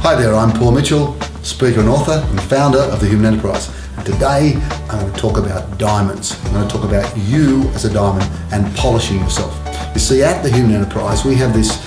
Hi there, I'm Paul Mitchell, speaker and author and founder of The Human Enterprise. And today I'm going to talk about diamonds. I'm going to talk about you as a diamond and polishing yourself. You see, at The Human Enterprise we have this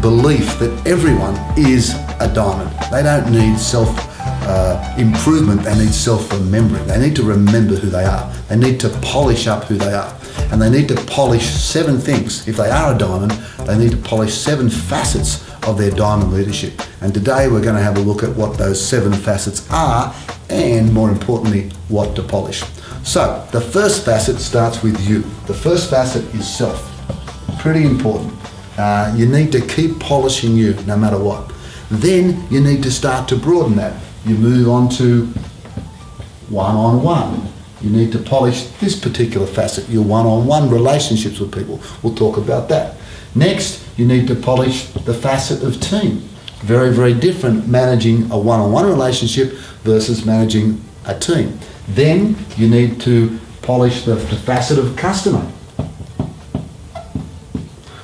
belief that everyone is a diamond. They don't need self-improvement, they need self-remembering. They need to remember who they are. They need to polish up who they are. And they need to polish 7 things. If they are a diamond, they need to polish 7 facets of their diamond leadership. And today we're going to have a look at what those 7 facets are and, more importantly, what to polish. So the first facet starts with you. The first facet is self. Pretty important. You need to keep polishing you no matter what. Then you need to start to broaden that. You move on to one-on-one. You need to polish this particular facet, your one-on-one relationships with people. We'll talk about that. Next, you need to polish the facet of team. Very, very different managing a one-on-one relationship versus managing a team. Then you need to polish the facet of customer.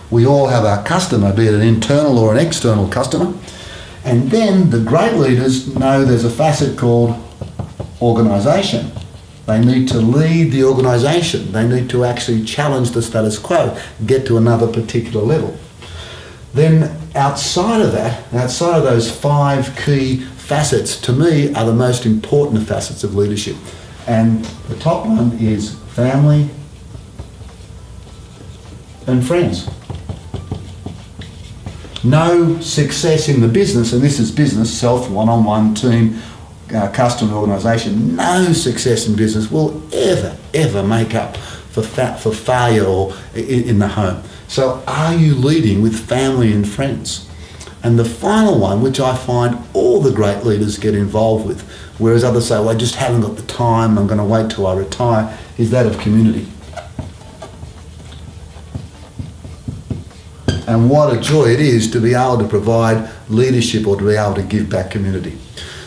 We all have our customer, be it an internal or an external customer. And then the great leaders know there's a facet called organisation. They need to lead the organisation. They need to actually challenge the status quo, get to another particular level. Then outside of that, outside of those 5 key facets, to me are the most important facets of leadership. And the top one is family and friends. No success in the business, and this is business, self, one-on-one, team, customer, organisation, no success in business will ever make up for failure or in the home. So are you leading with family and friends? And the final one, which I find all the great leaders get involved with, whereas others say, well, I just haven't got the time, I'm going to wait till I retire, is that of community. And what a joy it is to be able to provide leadership or to be able to give back community.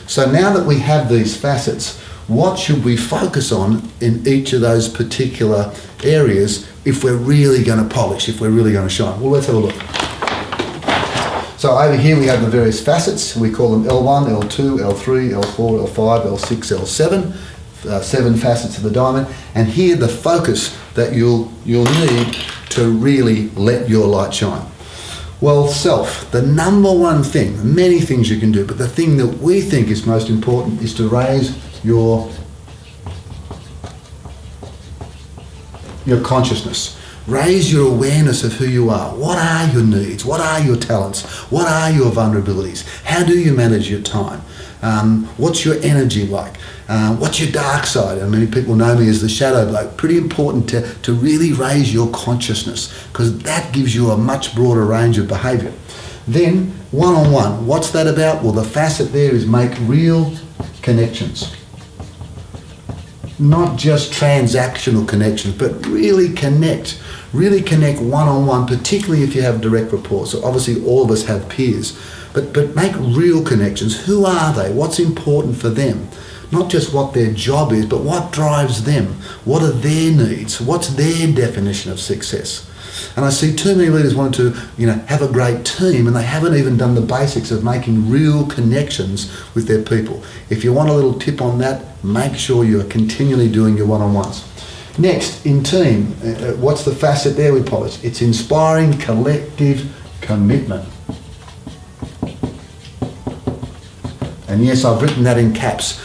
So now that we have these facets, what should we focus on in each of those particular areas if we're really going to polish, if we're really going to shine? Well, let's have a look. So over here we have the various facets. We call them L1, L2, L3, L4, L5, L6, L7. 7 facets of the diamond. And here the focus that you'll need to really let your light shine. Well, self, the number one thing, many things you can do, but the thing that we think is most important is to raise your consciousness. Raise your awareness of who you are. What are your needs? What are your talents? What are your vulnerabilities? How do you manage your time? What's your energy like? What's your dark side? And many people know me as the shadow bloke. Pretty important to really raise your consciousness, because that gives you a much broader range of behaviour. Then one-on-one, what's that about? Well, the facet there is make real connections. Not just transactional connections, but really connect one-on-one, particularly if you have direct reports. So obviously all of us have peers, but make real connections. Who are they? What's important for them? Not just what their job is, but what drives them. What are their needs? What's their definition of success? And I see too many leaders wanting to, have a great team, and they haven't even done the basics of making real connections with their people. If you want a little tip on that, make sure you are continually doing your one-on-ones. Next, in team, what's the facet there we polish? It's inspiring collective commitment. And yes, I've written that in caps.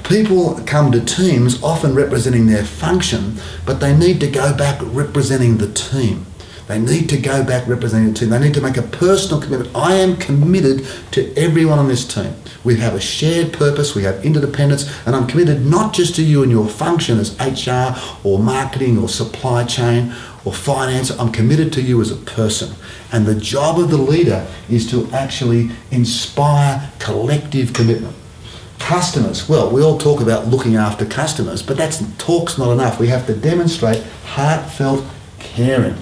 People come to teams often representing their function, but they need to go back representing the team. They need to go back representing the team. They need to make a personal commitment. I am committed to everyone on this team. We have a shared purpose, we have interdependence, and I'm committed not just to you and your function as HR or marketing or supply chain or finance. I'm committed to you as a person. And the job of the leader is to actually inspire collective commitment. Customers, well, we all talk about looking after customers, but talk's not enough. We have to demonstrate heartfelt caring.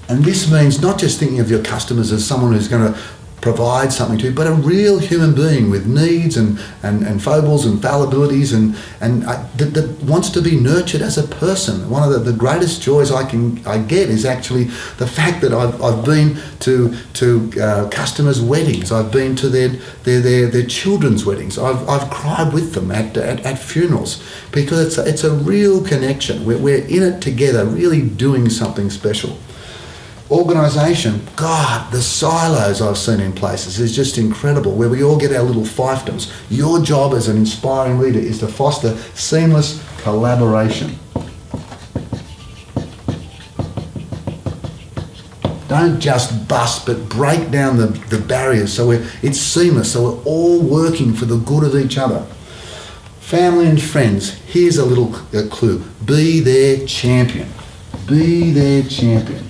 And this means not just thinking of your customers as someone who's going to provide something to you, but a real human being with needs and foibles and fallibilities that wants to be nurtured as a person. One of the greatest joys I get is actually the fact that I've been to customers' weddings. I've been to their children's weddings. I've cried with them at funerals, because it's a real connection. We're in it together, really doing something special. Organisation, God, the silos I've seen in places is just incredible, where we all get our little fiefdoms. Your job as an inspiring leader is to foster seamless collaboration. Don't just bust, but break down the barriers so it's seamless, so we're all working for the good of each other. Family and friends, here's a little clue. Be their champion. Be their champion.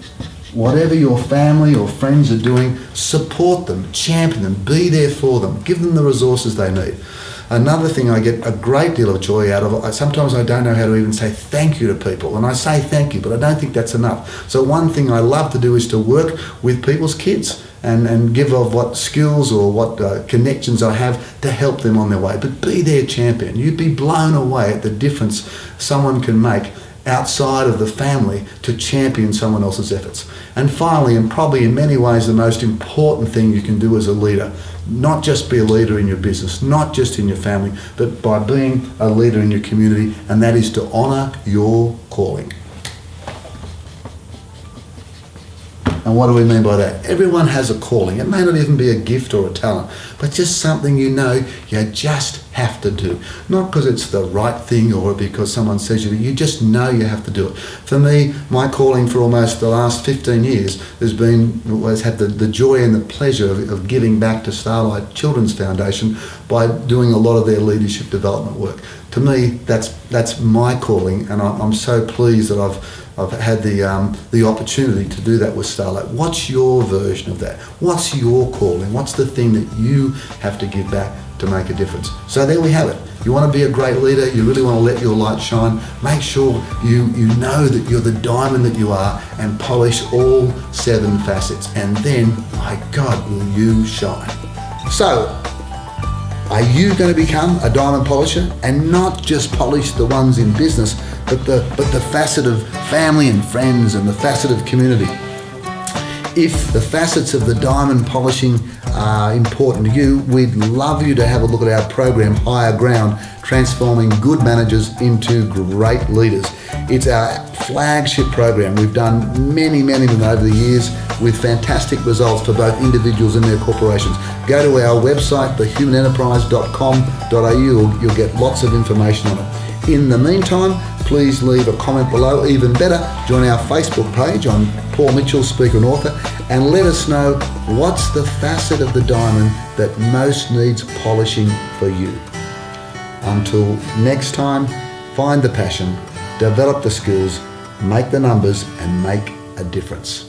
Whatever your family or friends are doing, support them, champion them, be there for them, give them the resources they need. Another thing I get a great deal of joy out of, sometimes I don't know how to even say thank you to people, and I say thank you, but I don't think that's enough. So one thing I love to do is to work with people's kids and give of what skills or what connections I have to help them on their way. But be their champion. You'd be blown away at the difference someone can make outside of the family to champion someone else's efforts. And finally, and probably in many ways the most important thing you can do as a leader, not just be a leader in your business, not just in your family, but by being a leader in your community, and that is to honour your calling. And what do we mean by that? Everyone has a calling. It may not even be a gift or a talent, but just something you just have to do. Not because it's the right thing or because someone says you just know you have to do it. For me, my calling for almost the last 15 years has had the joy and the pleasure of giving back to Starlight Children's Foundation by doing a lot of their leadership development work. To me, that's my calling, and I'm so pleased that I've had the opportunity to do that with Starlight. What's your version of that? What's your calling? What's the thing that you have to give back to make a difference? So there we have it. You want to be a great leader, you really want to let your light shine, make sure you know that you're the diamond that you are, and polish all 7 facets, and then, my God, will you shine. So, are you going to become a diamond polisher, and not just polish the ones in business, but the facet of family and friends and the facet of community? If the facets of the diamond polishing are important to you, we'd love you to have a look at our program, Higher Ground, Transforming Good Managers into Great Leaders. It's our flagship program. We've done many of them over the years with fantastic results for both individuals and their corporations. Go to our website, thehumanenterprise.com.au. You'll get lots of information on it. In the meantime, please leave a comment below. Even better, join our Facebook page on Paul Mitchell, speaker and author, and let us know what's the facet of the diamond that most needs polishing for you. Until next time, find the passion, develop the skills, make the numbers, and make a difference.